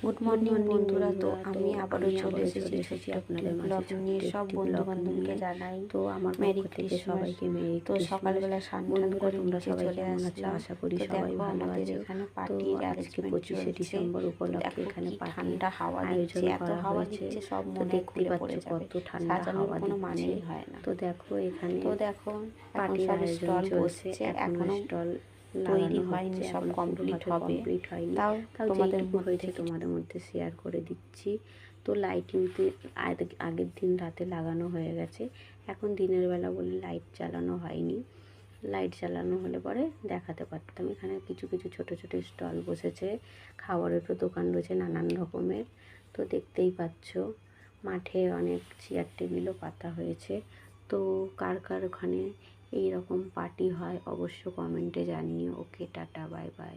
Good morning বন্ধুরা। তো আমি আবারও চলে এসেছি আপনাদের ব্লগ নিয়ে। সব বন্ধু বান্ধবকে জানাই তো আমার মেরি ক্রিসমাস সবাইকে। তো সকালবেলা স্নান করে তোমরা নিচে সবাই চলে কেমন আছো? আসলাম। আশা করি তো সবাই দেখো ভালো আমাদের আছো। এখানে তো পার্টির আজকে অ্যারেঞ্জমেন্ট 25শে চলছে। ডিসেম্বর তো উপলক্ষে দেখো এখানে কি পার্টি ঠান্ডা হাওয়া দিচ্ছে, আয়োজন এত করা হাওয়া হয়েছে। দিচ্ছে সব তো মনে দেখতেই খুলে পাচ্ছ পড়ে যাবে, কত ঠান্ডা সাজানোর হাওয়া কোনো দিচ্ছে। মানেই হয় না। তো দেখো এখানে তো দেখো এখন পার্টির সব আয়োজন স্টল চলছে, বসছে, এখনো স্টল তৈরি লাগানো হয়নি, হচ্ছে, সব এখন কমপ্লিট পুরোভাবে হবে। কমপ্লিট হয়নি। তাও তাও তোমাদের যেইটুকু হয়েছে মধ্যে তোমাদের মধ্যে শেয়ার করে দিচ্ছি। তো লাইটিংতে আগের দিন রাতে লাগানো হয়ে গেছে, এখন দিনের বেলা বলে লাইট জ্বালানো হয়নি। লাইট জ্বালানো হলে পরে দেখাতে পারতাম। এখানে কিছু কিছু ছোট ছোট স্টল বসেছে, খাবারেরও দোকান রয়েছে নানান রকমের। তো দেখতেই পাচ্ছ মাঠে অনেক চেয়ার টেবিলও পাতা হয়েছে। তো কার কার ওখানে এই রকম পার্টি হয় অবশ্য কমেন্টে জানিও। ওকে, টাটা, বাই বাই।